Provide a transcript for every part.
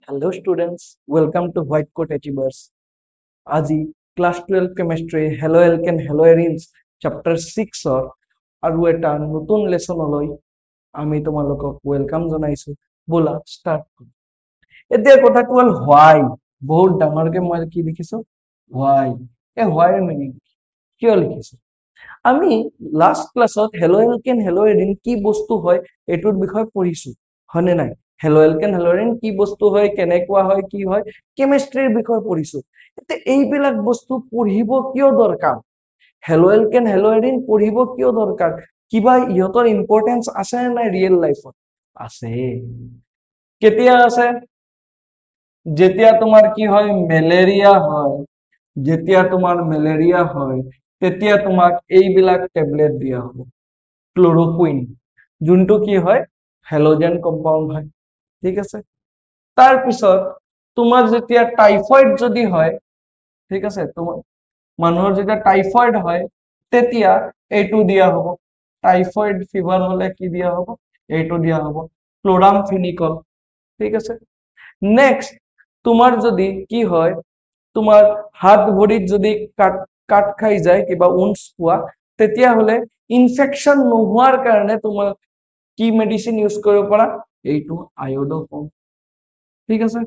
Hello students, welcome to White Coat Achievers. আজি class 12 chemistry Hello Alkane Hello Arenes chapter 6 আৰু এটা নতুন lesson লৈ আমি তোমালোকক ওয়েলকাম জনাইছো বলা স্টাৰ্ট কৰো এতিয়া কথাটো হল why বহুত ডাঙৰকে মই কি লিখিছো why why মিনিং কিয় লিখিছো আমি লাস্ট ক্লাসত হেলো এলকেন হেলো এৰিন কি বস্তু হয় এটোৰ বিষয় পঢ়িছো হনে নাই হেলো এলকেন হেলো এৰিন কি বস্তু হয় কেনেকুৱা হয় কি হয় কেমিস্ট্ৰিৰ বিষয় পঢ়িছো এতে এইবিলাক বস্তু পঢ়িব কিয় দৰকাৰ হেলো এলকেন হেলো এৰিন পঢ়িব কিয় দৰকাৰ কিবা ইহতৰ ইম্পৰ্টেন্স আছে নাই ৰিয়েল লাইফত আছে কেতিয়া আছে যেতিয়া তোমাৰ কি হয় মেলেৰিয়া হয় যেতিয়া তোমাৰ মেলেৰিয়া হয় তেতিয়া তোমাক এইবিলাক টেবলেট দিয়া হ'ব ক্লোৰোকুইন যোনটো কি হয় হেলোজেন কম্পাউন্ড হয় ঠিক আছে তাৰ পিছত তোমাৰ যেতিয়া টাইফয়েড যদি হয় ঠিক আছে তোমাৰ মানুহৰ যেতিয়া টাইফয়েড হয় তেতিয়া এইটো দিয়া হ'ব টাইফয়েড ফিভাৰ হলে কি দিয়া হ'ব এইটো দিয়া হ'ব ক্লোৰামফেনিকল ঠিক আছে নেক্সট তোমাৰ যদি কি হয় তোমাৰ হাত ভৰিত যদি কাট খাই যায় কিবা উন্স পোৱা তেতিয়া হলে ইনফেকশন নোহোৱাৰ কাৰণে তোমাৰ কি মেডিসিন ইউজ কৰিব পাৰা এইটো আয়োডোফৰ্ম ঠিক আছে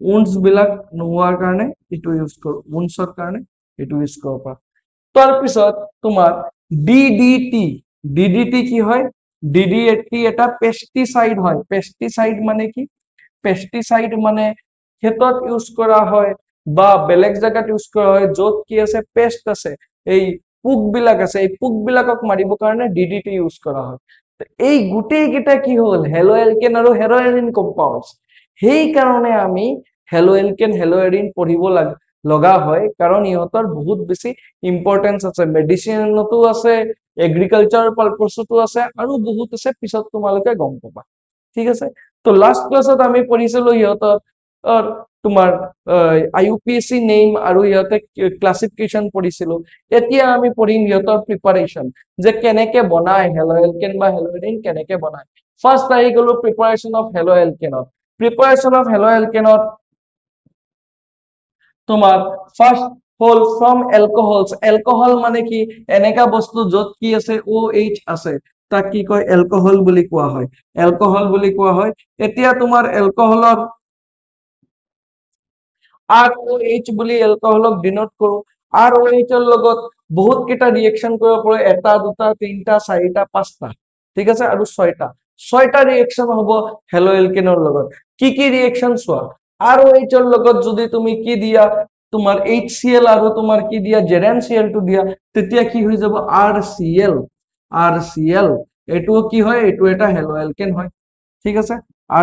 উন্স বিলাক নোহোৱাৰ কাৰণে এইটো ইউজ কৰো উন্সৰ কাৰণে এইটো ইউজ কৰিব পাৰা তাৰ পিছত তোমাৰ ডিডিটি কি হয় ডিডিটি এটা পেস্টিসাইড হয় পেস্টিসাইড মানে কি পেস্টিসাইড মানে খেতত ইউজ কৰা হয় বা বেলেগ জায়গাত ইউজ কৰা হয় যত কি আছে পেস্ট আছে এই পোক বিলাক আছে এই পোক বিলাকক মাৰিবৰ কাৰণে ডিডিটি ইউজ কৰা হয় এই গুটেই কিটা কি হল হেলো এলকেন আৰু হেলো এৰিন কম্পাউন্ডস সেই কাৰণে আমি হেলো এলকেন হেলো এৰিন পঢ়িব লগা হয় কাৰণ ইহতৰ বহুত বেছি ইম্পৰ্টেন্স আছে মেডিসিনতো আছে এগ্ৰিকালচাৰ পাৰপাসতো আছে আৰু বহুত আছে পিছত তোমালোকে গম পাবা ঠিক আছে তো লাস্ট ক্লাসত আমি পঢ়িছিলো ইহতৰ তোমাৰ আইইউপিএসসি নেম আৰু ইহতে ক্লাসিফিকেশন পঢ়িছিলো এতিয়া আমি পঢ়িম ইহতৰ প্ৰিপাৰেচন যে কেনেকে বনায় হেলো এলকেন বা হেলো এৰিন কেনেকে বনায় ফাৰ্স্ট আহি গলো প্ৰিপাৰেচন অফ হেলো এলকেনত প্ৰিপাৰেচন অফ হেলো এলকেনত তোমাৰ ফাৰ্স্ট হল ফ্ৰম এলকহলস এলকহল মানে কি এনেকা বস্তু যত কি আছে OH আছে তাক কি কয় এলকহল বুলি কোৱা হয় এলকহল বুলি কোৱা হয় এতিয়া তোমাৰ এলকহলৰ ROH বুলি এলকহলক ডিনোট কৰো ROH ৰ লগত বহুত কেটা ৰিএকচন কৰিব পাৰে এটা দুটা তিনটা চাৰিটা পাঁচটা ঠিক আছে আৰু ছয়টা ৰিএকচন হ'ব হেলো এলকেনৰ লগত কি ৰিএকচন চোৱা ROH ৰ লগত যদি তুমি কি দিয়া তোমাৰ HCl আৰু তোমাৰ কি দিয়া ZnCl টো দিয়া তেতিয়া কি হৈ যাব RCl এটো কি হয় এটো এটা হেলো এলকেন হয় ঠিক আছে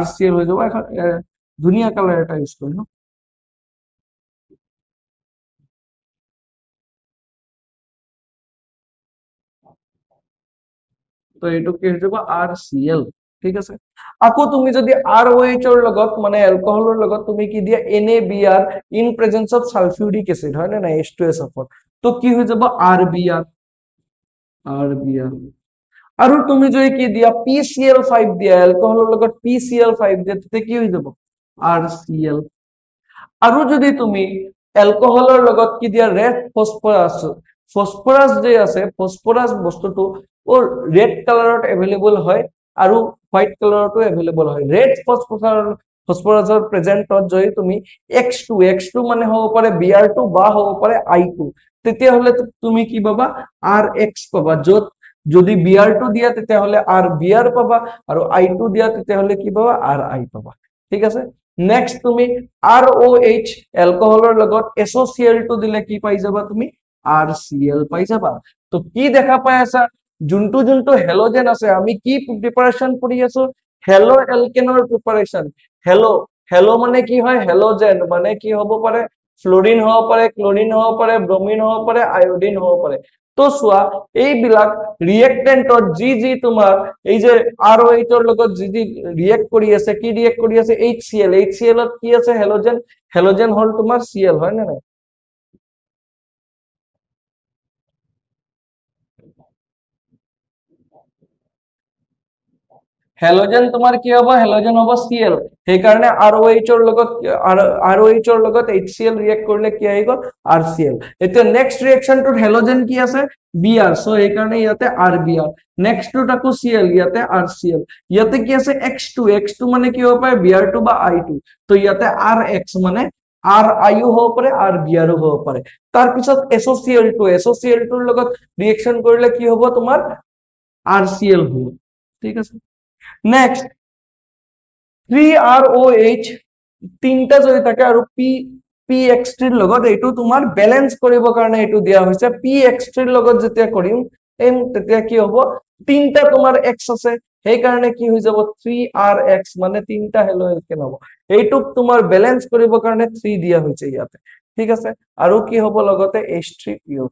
RCl হৈ যাব এখন ধুনিয়া কালাৰ এটা ইউজ কৰি ন তো এটো কি হৈ যাব RCl ঠিক আছে আকৌ তুমি যদি ROH ৰ লগত মানে এলকহলৰ লগত তুমি কি দিয়া NaBr in presence of sulphuric acid হয় না H2SO4 তো কি হৈ যাব RBr আৰু তুমি যদি কি দিয়া PCl5 দিয়া এলকহলৰ লগত PCl5 দিয়া তেতিয়া কি হৈ যাব RCl আৰু যদি তুমি এলকহলৰ লগত কি দিয়া ৰেড ফসফৰাস যে আছে ফসফৰাস বস্তুটো ও ৰেড কালাৰত अवेलेबल হয় আৰু হোৱাইট কালাৰটো अवेलेबल হয় ৰেড ফসফৰাসৰ প্ৰেজেন্টত যদি তুমি X2 মানে হ'ব পাৰে Br2 বা হ'ব পাৰে I2 তেতিয়া হলে তুমি কি পাবা RX পাবা যত যদি Br2 দিয়া তেতিয়া হলে RBr পাবা আৰু I2 দিয়া তেতিয়া হলে কি পাবা RI পাবা ঠিক আছে নেক্সট তুমি ROH এলকহলৰ লগত SOCl টো দিলে কি পাই যাবা তুমি RCl পাই যাবা তো কি দেখা পাই আছা যোনটো হেলোজেন আছে আমি কি প্ৰিপাৰেচন কৰি আছো হেলো এলকেনৰ প্ৰিপাৰেচন হেলো মানে কি হয় হেলোজেন মানে কি হ'ব পাৰে ফ্লোৰিন হ'ব পাৰে ক্লোৰিন হ'ব পাৰে ব্ৰোমিন হ'ব পাৰে আয়োডিন হ'ব পাৰে তো চোৱা এইবিলাক ৰিএক্টেন্টত যি তোমাৰ এই যে ROH ৰ লগত যি ৰিএক্ট কৰি আছে কি ৰিএক্ট কৰি আছে HCl ত কি আছে হেলোজেন হল তোমাৰ Cl হয় না নাই হেলোজেন তোমাৰ কি হ'ব হেলোজেন হ'ব Cl সেই কাৰণে ROH ৰ লগত ROH ৰ লগত HCl ৰিয়েক্ট কৰিলে কি আহি গ'ল RCl এতিয়া নেক্সট ৰিঅ্যাকশনটোত হেলোজেন কি আছে Br সো এই কাৰণে ইয়াতে RBr নেক্সটটোত আকৌ Cl ইয়াতে RCl ইয়াতে কি আছে X2 মানে কি হ'ব পাৰে Br2 বা I2 তো ইয়াতে RX মানে RI হ'ব পাৰে RBr হ'ব পাৰে তাৰ পিছত SOCl2 ৰ লগত ৰিঅ্যাকশন কৰিলে কি হ'ব তোমাৰ RCl হ'ব ঠিক আছে Next, 3ROH তিনটা যদি থাকে আৰু PX3 ৰ লগত এইটো তোমাৰ ব্যালেন্স কৰিবৰ কাৰণে এইটো দিয়া হৈছে PX3 ৰ লগত যেতিয়া কৰিম তেতিয়া কি হ'ব তিনটা তোমাৰ X আছে সেই কাৰণে কি হৈ যাব 3RX মানে তিনটা হেলোজেন হ'ব এইটোক তোমাৰ ব্যালেন্স কৰিবৰ কাৰণে 3 দিয়া হৈছে ইয়াতে ঠিক আছে আৰু কি হ'ব লগতে H3PO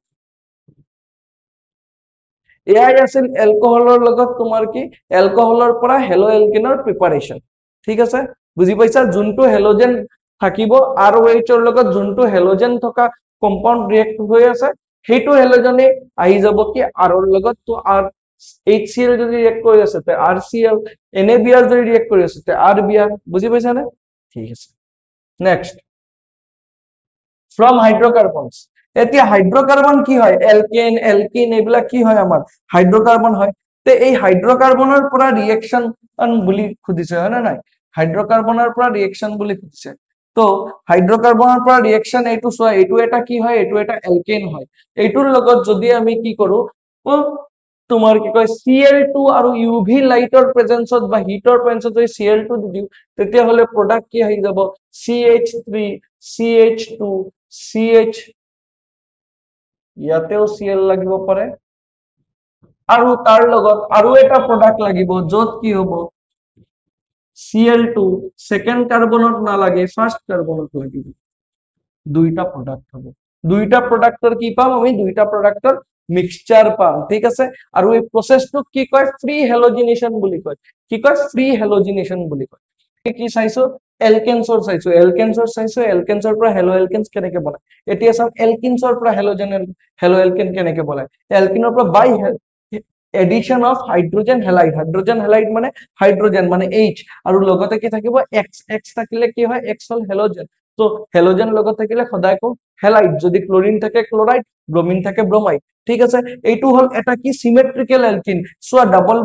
এয়াই আছিল এলকহলৰ লগত তোমাৰ কি এলকহলৰ পৰা হেলো এলকেনৰ প্ৰিপাৰেচন ঠিক আছে বুজি পাইছা যোনটো হেলোজেন থাকিব ROH ৰ লগত যোনটো হেলোজেন থকা কম্পাউন্ড ৰিয়েক্ট হৈ আছে সেইটো হেলোজেনে আহি যাব কি R ৰ লগত তো R HCl যদি ৰিয়েক্ট কৰি আছে তে RCl NaBr যদি ৰিয়েক্ট কৰি আছে তে RBr বুজি পাইছা নে ঠিক আছে নেক্সট from hydrocarbons এতিয়া হাইড্রোকার্বন কি হয় এলকিন এগুলা কি হয় আমার হাইড্রোকার্বন হয় তে এই হাইড্রোকার্বনের পৰা ৰিঅ্যাকশন বুলি খুদিছে হয় না নাই হাইড্ৰোকাৰ্বনেৰ পৰা ৰিঅ্যাকশন বুলি খুদিছে তো হাইড্ৰোকাৰ্বনেৰ পৰা রিঅ্যাকশন এইটো সোয়া এইটো এটা কি হয় এইটো এটা এলকেন হয় এইটোৰ লগত যদি আমি কি কৰো তোমাৰ কি কয় Cl2 আৰু UV লাইটৰ প্ৰেজেন্সত বা হিটৰ প্ৰেজেন্সত যদি Cl2 দি দিও তেতিয়া হলে প্ৰডাক্ট কি আহি যাব CH3 CH2 CH ইয়াতেও Cl লাগিব পাৰে আৰু তাৰ লগত আৰু এটা প্ৰডাক্ট লাগিব যত কি হ'ব Cl2 সেকেন্ড কাৰ্বনত না লাগে ফাৰ্স্ট কাৰ্বনত লাগিব দুইটা প্ৰোডাক্ট হবে দুইটা প্ৰোডাক্টৰ কি পাম আমি দুইটা প্ৰডাক্টৰ মিক্সচাৰ পাম ঠিক আছে আৰু এই প্ৰসেসটোক কি কয় ফ্ৰী হেলোজিনেশন বুলি কয় কি কয় ফ্ৰী হেলোজিনেশন বুলি কয় কি চাইছো এলকেনছৰ চাইছো এলকেনছৰ পৰা হেলো এলকেনছ কেনেকে বনায় এতিয়া চাও এলকিনছৰ পৰা হেলো এলকেন কেনেকে বনায় এলকিনৰ পৰা বাই এডিশন অফ হাইড্ৰোজেন হেলাইড মানে হাইড্ৰোজেন মানে H আৰু লগতে কি থাকিব X থাকিলে কি হয় X হল হেলোজেন তো হেলোজেন লগত থাকিলে সদায় কো হেলাইড যদি ক্লোরিন থাকে ক্লোরাইড ব্রোমিন থাকে ব্রোমাইড ঠিক আছে এইটো হল এটা কি সিমেট্রিক্যাল অ্যালকিন সো ডাবল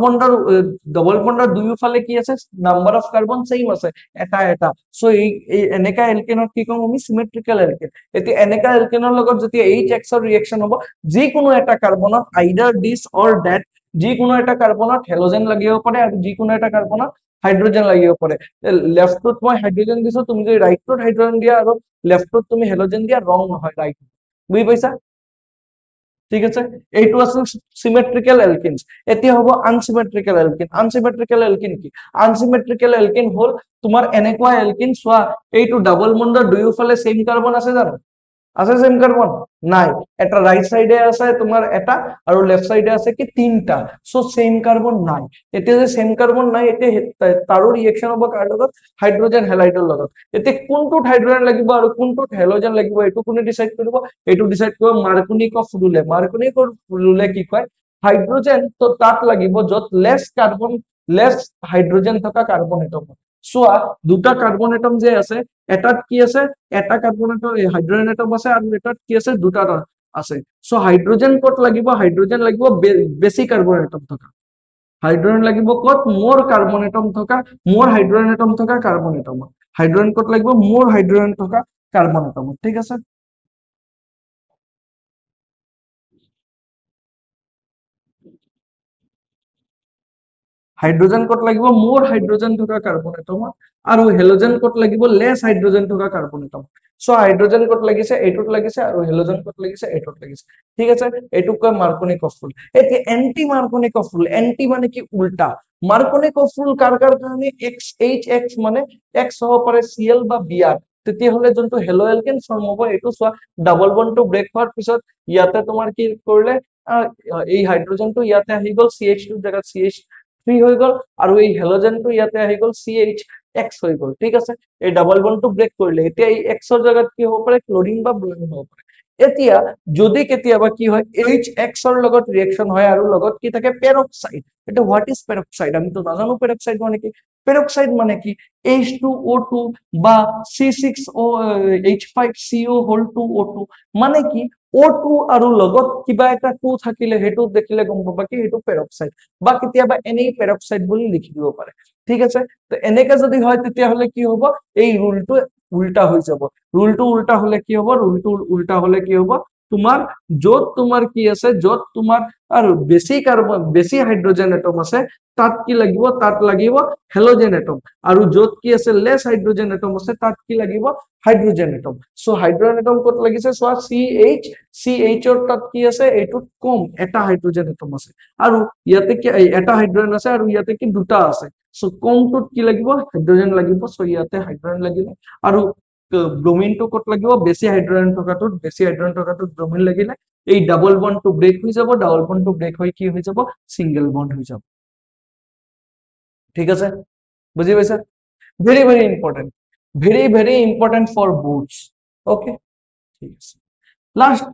বন্ডৰ দুইফালে কি আছে নাম্বার অফ কার্বন সেম আছে এটা সো এই এনেকা অ্যালকিনত কি কম আমি সিমেট্রিক্যাল অ্যালকিন এতি এনেকা অ্যালকিনৰ লগত যদি HX ৰ ৰিঅ্যাকশন হ'ব যি কোনো এটা কাৰ্বনত আইদাৰ দিস অৰ দ্যাট যি কোনো এটা কাৰ্বনত হেলোজেন লাগিব পাৰে আৰু যি কোনো এটা কাৰ্বনত হাইড্ৰোজেন লাগিব পাৰে লেফটত মই হাইড্ৰোজেন দিছো তুমি যদি ৰাইটত হাইড্ৰোজেন দিয়া আৰু লেফটত তুমি হেলোজেন দিয়া ৰং নহয় ৰাইট বুজি পাইছা ঠিক আছে এইটো আছে সিমেট্রিক্যাল অ্যালকিনস এতিয়া হ'ব আনসিমেট্রিক্যাল অ্যালকিন কি আনসিমেট্রিক্যাল অ্যালকিন হল তোমাৰ এনেকুৱা অ্যালকিন সোয়া এইটো ডাবল বন্ডৰ দুইফালে সেম কাৰ্বন আছে জানো আছে সেম কাৰ্বন নাই এটা ৰাইট সাইডে আছে তোমাৰ এটা আৰু লেফট সাইডে আছে কি তিনটা সো সেম কাৰ্বন নাই এতিয়া যে সেম কাৰ্বন নাই এতিয়া তাৰো ৰিঅ্যাকশন হ'ব কাৰ লগত হাইড্ৰোজেন হেলাইডৰ লগত এতিয়া কোনটোত হাইড্ৰোজেন লাগিব আৰু কোনটোত হেলোজেন লাগিব এইটো কোনে ডিসাইড কৰিব এইটো ডিসাইড কৰিব মাৰ্কনিক ৰুলে কি কয় হাইড্ৰোজেন তো তাত লাগিব যত লেস হাইড্ৰোজেন থকা কাৰ্বন এটম সোয়া দুটা কাৰ্বন এটম যে আছে এটাত কি আছে এটা কাৰ্বন এটম হাইড্ৰোজেন এটম আছে আৰু এটাত কি আছে দুটা আছে সো হাইড্ৰোজেন কত লাগিব বেছি কাৰ্বন এটম থকা হাইড্ৰোজেন লাগিব কত মোৰ কাৰ্বন এটম থকা মোৰ হাইড্ৰোজেন এটম থকা কাৰ্বন এটম হাইড্ৰোজেন কত লাগিব মোৰ হাইড্ৰোজেন থকা কাৰ্বন এটম ঠিক আছে হাইড্ৰোজেন কত লাগিব মোৰ হাইড্ৰোজেন থকা কাৰ্বন এটম আৰু হেলোজেন কত লাগিব লেস হাইড্ৰোজেন থকা কাৰ্বন এটম সো হাইড্ৰোজেন কত লাগিছে এইটোত লাগিছে আৰু হেলোজেন কত লাগিছে এইটোত লাগিছে ঠিক আছে এইটো কয় মার্কনিকফ রুল এতিয়া এন্টি মার্কনিকফ রুল এন্টি মানে কি উল্টা মার্কনিকফ রুল কাৰ কাৰণে HX মানে X হ'ব পাৰে Cl বা Br তেতিয়া হলে যোনটো হেলো এলকেন ফৰ্ম হ'ব এইটো সোয়া ডাবল বন্ডটো ব্ৰেক হোৱাৰ পিছত ইয়াতে তোমাৰ কি কৰিলে এই হাইড্ৰোজেনটো ইয়াতে আহি গল CH2 জায়গা CH3 হৈ গল আৰু এই হেলোজেনটো ইয়াতে আহি গল CHX হৈ গল ঠিক আছে এই ডাবল বন্ডটো ব্রেক কৰিলে এতিয়া এই X ৰ জায়গাত কি হ'ব পাৰে ক্লোৰিন বা ব্ৰোমিন হ'ব পাৰে এতিয়া যদি কেতিয়াবা কি হয় HX ৰ লগত ৰিয়েকশন হয় আৰু লগত কি থাকে পেৰক্সাইড এটা হোৱাট ইজ পেৰক্সাইড আমি তো নাজানো পেৰক্সাইড মানে কি পেৰক্সাইড মানে কি H2O2 বা C6H5CO2O2 মানে কি O2 আৰু লগত কিবা এটা 2 থাকিলে হেতু দেখিলে গম পাবা কি হেতু পেৰক্সাইড বা কেতিয়াবা এনেই পেৰক্সাইড বুলি লিখি দিব পাৰে ঠিক আছে তো এনেকা যদি হয় তেতিয়া হলে কি হ'ব এই ৰুলটো উল্টা হৈ যাব ৰুলটো উল্টা হলে কি হ'ব ৰুলটো উল্টা হলে কি হ'ব তোমাৰ যত তোমাৰ কি আছে যত তোমাৰ আৰু বেছি কাৰ্বন বেছি হাইড্ৰোজেন এটম আছে তাত কি লাগিব তাত লাগিব হেলোজেন এটম আৰু যত কি আছে লেস হাইড্ৰোজেন এটম আছে তাত কি লাগিব hydrogen atom so hydrogen atom কত লাগিছে সো CH ৰ তাত কি আছে এইটো কম এটা হাইড্ৰোজেন এটম আছে আৰু ইয়াতে কি এটা হাইড্ৰোজেন আছে আৰু ইয়াতে কি দুটা আছে সো কমটোত কি লাগিব হাইড্ৰোজেন লাগিব সো ইয়াতে হাইড্ৰোজেন লাগিলে আৰু ব্ৰোমিন তো কত লাগিব বেছি হাইড্ৰোজেন থকাটোত ব্ৰোমিন লাগিলে এই ডাবল বন্ড টু ব্রেক হৈ যাব ডাবল বন্ড টু ব্রেক হৈ কি হৈ যাব সিঙ্গেল বন্ড হৈ যাব ঠিক আছে বুঝি পাইছা very important for boats okay ঠিক আছে লাস্ট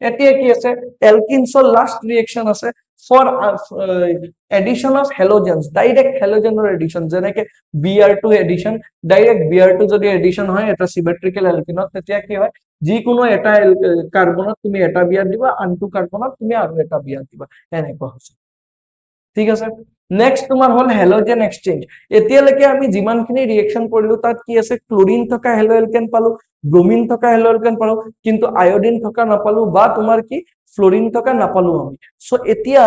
এতিয়া কি আছে এলকিনছৰ লাস্ট ৰিয়েকশন আছে for addition of halogens direct হেলোজেনৰ এডিশন যেনেকে Br2 এডিশন ডাইৰেক্ট Br2 যদি এডিশন হয় এটা সিমেট্ৰিকেল এলকিনত তেতিয়া কি হয় যিকোনো এটা কাৰ্বনত তুমি এটা বিয়াৰ দিবা আনটো কাৰ্বনত তুমি আৰু এটা বিয়াৰ দিবা এনেকুৱা হৈছে ঠিক আছে নেক্সট তোমাৰ হল হেলোজেন এক্সচেঞ্জ এতিয়ালৈকে আমি যিমানখিনি ৰিয়েকশন কৰিলো তাত কি আছে ক্লোৰিন থকা হেলো এলকেন পালো ব্ৰোমিন থকা হেলো এলকেন পালো কিন্তু আয়োডিন থকা নাপালো বা তোমাৰ কি ফ্লোৰিন থকা নাপালো আমি সো এতিয়া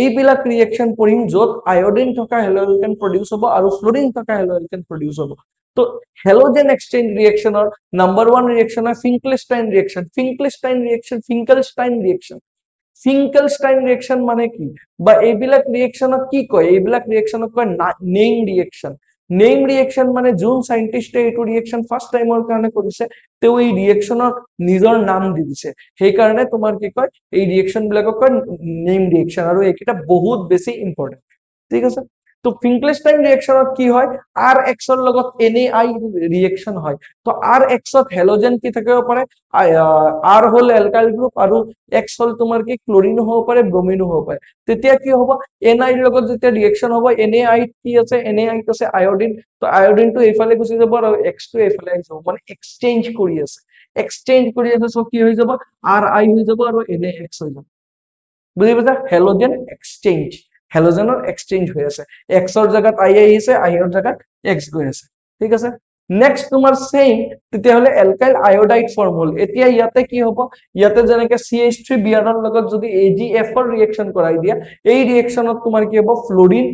এইবিলাক ৰিয়েকশন কৰিম যত আয়োডিন থকা হেলো এলকেন প্ৰডিউস হ'ব আৰু ফ্লোৰিন থকা হেলো এলকেন প্ৰডিউস হ'ব তো হেলোজেন এক্সচেঞ্জ ৰিয়েকশনৰ নাম্বাৰ 1 ৰিয়েকশন হয় ফিংকলষ্টাইন ৰিয়েকশন ফিংকেলষ্টাইন ৰিয়েকশন মানে কি বা এইবিলাক ৰিয়েকশনক কি কয় এইবিলাক ৰিয়েকশনক কয় নেম ৰিয়েকশন মানে যোন সাইন্টিস্টে এইটো ৰিয়েকশন ফাৰ্স্ট টাইমৰ কাৰণে কৰিছে তেও এই ৰিয়েকশনৰ নিজৰ নাম দি দিছে সেই কাৰণে তোমাৰ কি কয় এই ৰিয়েকশন বিলাকক কয় নেম ৰিয়েকশন আৰু এইটা বহুত বেছি ইম্পৰ্টেন্ট ঠিক আছে তো ফিংকলষ্টাইন ৰিয়েকশনত কি হয় Rx ৰ লগত NaI ৰিয়েকশন হয় তো Rx ত হেলোজেন কি থাকিব পাৰে R হল এলকাইল গ্ৰুপ আৰু X হল তোমাৰ কি ক্লোৰিন হ'ব পাৰে ব্ৰোমিন হ'ব পাৰে তেতিয়া কি হ'ব Na ৰ লগত যেতিয়া ৰিয়েকশন হ'ব NaI কি আছে NaI আছে আয়োডিন তো আয়োডিন তো এইফালে গুচি যাব আৰু X তো এইফালে আহি যাব মানে এক্সচেঞ্জ কৰি আছে সো কি হৈ যাব Ri হৈ যাব আৰু NaX হৈ যাব বুজি পাইছা হেলোজেনৰ এক্সচেঞ্জ হৈ আছে X ৰ জায়গাত I আহিছে I ৰ জায়গাত X গৈ আছে ঠিক আছে নেক্সট তোমাৰ সেম তেতিয়া হলে এলকাইল আয়োডাইড ফৰ্ম হল এতিয়া ইয়াতে কি হ'ব ইয়াতে যেনেকে CH3Br ৰ লগত যদি AgF ৰ ৰিয়েকশন কৰাই দিয়া এই ৰিয়েকশনত তোমাৰ কি হ'ব ফ্লোৰিন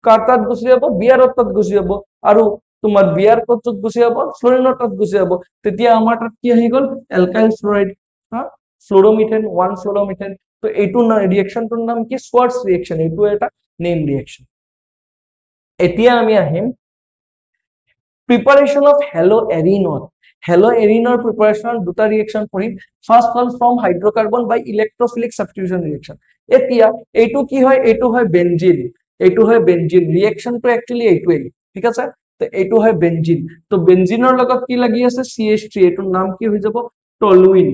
কাটাত গুচি যাব Br তাত গুচি যাব আৰু তোমাৰ Br কত গুচি যাব ফ্লোৰিনৰ তাত গুচি যাব তেতিয়া আমাৰ তাত কি আহি গল এলকাইল ফ্লোৰাইড হা ফ্লোৰোমিথেন 1 ফ্লোৰোমিথেন তো এইটো ৰিয়েকশনটোৰ নাম কি সোয়াৰ্টজ ৰিয়েকশন এইটো এটা নেম ৰিয়েকশন এতিয়া আমি আহিম প্ৰিপাৰেচন অফ হেলোএৰিনৰ প্ৰিপাৰেচন দুটা ৰিয়েকশন কৰিম ফাৰ্স্ট হল from hydrocarbon by electrophilic substitution reaction এতিয়া এইটো কি হয় এইটো হয় বেনজিন ৰিয়েকশনটো একচুয়ালি এইটোই ঠিক আছে তো এইটো হয় বেনজিন তো বেনজিনৰ লগত কি লাগি আছে CH3 এইটোৰ নাম কি হৈ যাব টলুইন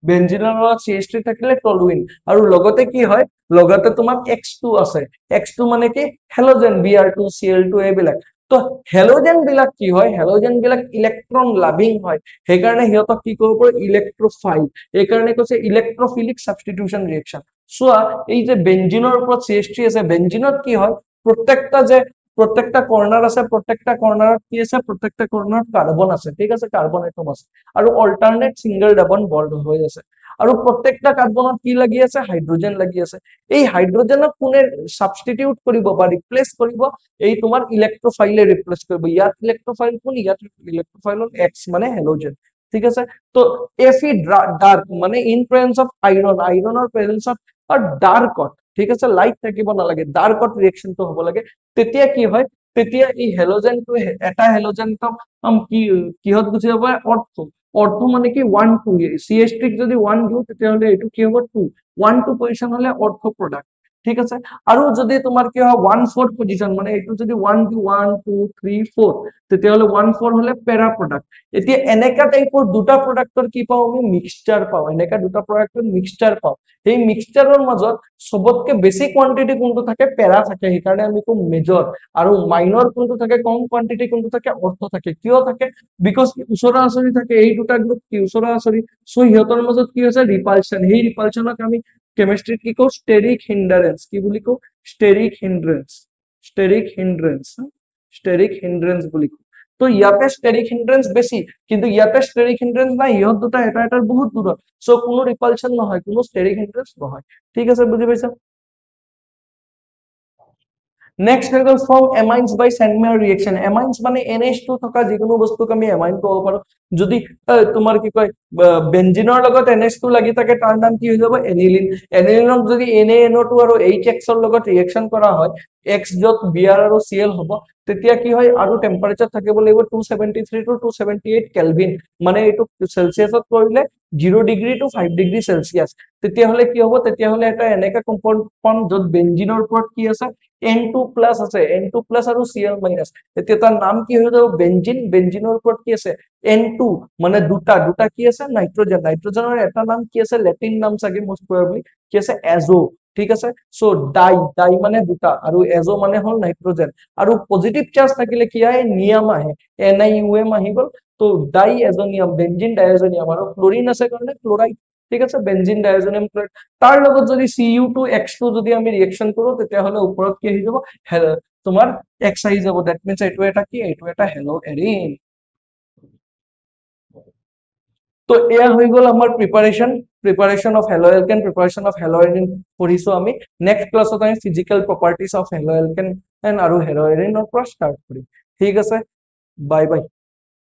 বেনজিনৰ লগত CH3 থাকিলে টলুইন আৰু লগতে কি হয় লগতে তোমাৰ X2 আছে X2 মানে কি হেলোজেন Br2 Cl2 এইবিলাক তো হেলোজেন বিলাক কি হয় হেলোজেন বিলাক ইলেক্ট্ৰন লাভিং হয় সেই কাৰণে হিয়তক কি কৰিব পাৰে ইলেক্ট্ৰোফাইল এই কাৰণে কৈছে ইলেক্ট্ৰোফিলিক সাবস্টিটিউশন ৰিয়েকশন সোয়া এই যে বেনজিনৰ ওপৰত CH3 আছে বেনজিনত কি হয় প্ৰত্যেকটা কৰ্নাৰ আছে প্ৰত্যেকটা কৰ্নাৰত কি আছে প্ৰত্যেকটা কৰ্নাৰত কাৰ্বন আছে ঠিক আছে কাৰ্বন এটম আছে আৰু অল্টাৰনেট সিঙ্গেল ডাবল বন্ড হৈ আছে আৰু প্ৰত্যেকটা কাৰ্বনত কি লাগি আছে হাইড্ৰোজেন লাগি আছে এই হাইড্ৰোজেনক কোনে সাবস্টিটিউট কৰিব বা ৰিপ্লেস কৰিব এই তোমাৰ ইলেক্ট্ৰোফাইলে ৰিপ্লেস কৰিব ইয়াত ইলেক্ট্ৰোফাইল কোন ইয়াত ইলেক্ট্ৰোফাইল X মানে হেলোজেন ঠিক আছে তো Fe ডাৰ্ক মানে ইন প্ৰেজেন্স অফ আইৰণৰ প্ৰেজেন্স অফ ডাৰ্কত ঠিক আছে লাইট থাকিব নালাগে ডাৰ্কত ৰিয়েকশনটো হ'ব লাগে তেতিয়া কি হয় তেতিয়া এই হেলোজেনটো এটা হেলোজেনটো কি কিহত গুচি যাব অৰ্থ মানে কি 1 2 CH3 যদি 1 দিও তেতিয়া হলে এটো কি হ'ব 2 1 2 পজিশন হলে অৰ্থ প্ৰডাক্ট ঠিক আছে আৰু যদি তোমাৰ কি হয় 1/4 পজিশন মানে এইটো যদি 1 2 3 4 তেতিয়াহলে 1/4 হলে পেৰা প্ৰডাক্ট এতিয়া এনেকা টাইপৰ দুটা প্ৰডাক্টৰ কি পাও আমি মিক্সচাৰ পাও এনেকা দুটা প্ৰডাক্টৰ মিক্সচাৰ পাও এই মিক্সচাৰৰ মাজত সবতকে বেছি কোয়ান্টিটি কোনটো থাকে পেৰা থাকে সেইকাৰণে আমি কো মেজৰ আৰু মাইনৰ কোনটো থাকে কম কোয়ান্টিটি কোনটো থাকে অৰ্থ থাকে কিয় থাকে বিকজ উচৰা আচৰি থাকে এই দুটা গ্ৰুপ কি উচৰা আচৰি সো ইহতৰ মাজত কি হৈছে ৰিপালশন সেই ৰিপালশনক আমি কেমিস্ট্রি কি কো স্টেরিক হিন্ডারেন্স কি বুলি কো স্টেরিক হিন্ডারেন্স স্টেরিক হিন্ডারেন্স স্টেরিক হিন্ডারেন্স বুলি কো তো ইয়াতে স্টেরিক হিন্ডারেন্স বেছি কিন্তু ইয়াতে স্টেরিক হিন্ডারেন্স নাই ইহত দুটা এটা এটাৰ বহুত দূৰত সো কোনো ৰিপালশন নহয় কোনো স্টেরিক হিন্ডারেন্স নহয় ঠিক আছে বুজি পাইছা Next হৈ গল from amines by Sandmeyer reaction amines মানে NH2 থকা যিকোনো বস্তুক আমি amine কব পাৰো যদি তোমাৰ কি কয় বেনজিনৰ লগত NH2 লাগি থাকে তাৰ নাম কি হৈ যাব এনিলিন এনিলিনক যদি NaNO2 আৰু HX ৰ লগত ৰিএকচন কৰা হয় X যত Br আৰু Cl হ'ব তেতিয়া কি হয় আৰু টেম্পাৰেচাৰ থাকিব লাগিব 273 to 278 কেলভিন মানে এটো সেলসিয়াসত কৰিলে 0 ডিগ্ৰী to 5 ডিগ্ৰী সেলসিয়াস তেতিয়া হলে কি হ'ব তেতিয়া হলে এটা এনেকা কম্পাউণ্ড যত বেনজিনৰ ওপৰত কি আছে N2 প্লাস আছে N2 প্লাস আৰু Cl মাইনাস এতিয়া তাৰ নাম কি হৈ যাব বেনজিন বেনজিনৰ ওপৰত কি আছে N2 মানে দুটা দুটা কি আছে নাইট্ৰজেন নাইট্ৰজেনৰ এটা নাম কি আছে লেটিন নাম চাগে মোস্ট প্ৰবাবলি কি আছে এজো ঠিক আছে সো ডাই ডাই মানে দুটা আৰু এজো মানে হল নাইট্ৰজেন আৰু পজিটিভ চাৰ্জ থাকিলে কি হয় নিয়ম আহে NiUM আহি গল তো ডাই এজোনিয়াম বেনজিন ডাইএজোনিয়াম আৰু ক্লোৰিন আছে কাৰণে ক্লোৰাইড ঠিক আছে বেনজিন ডাইএজোনিয়াম ক্লোৰাইড তাৰ লগত যদি Cu2X2 যদি আমি ৰিএকচন কৰো তেতিয়া হলে ওপৰত কি হৈ যাব তোমাৰ X আহি যাব দ্যাট মিন্স এইটো এটা কি এইটো এটা হেলো এৰিন তো এয়া হৈ গল আমাৰ preparation of hello এলকেন preparation of hello Erin পঢ়িছো আমি নেক্সট ক্লাছত আমি ফিজিক্যাল প্ৰপাৰ্টিজ অফ হেলো এলকেন আৰু হেলো এৰিনৰ পৰা ষ্টাৰ্ট কৰিম ঠিক আছে বাই বাই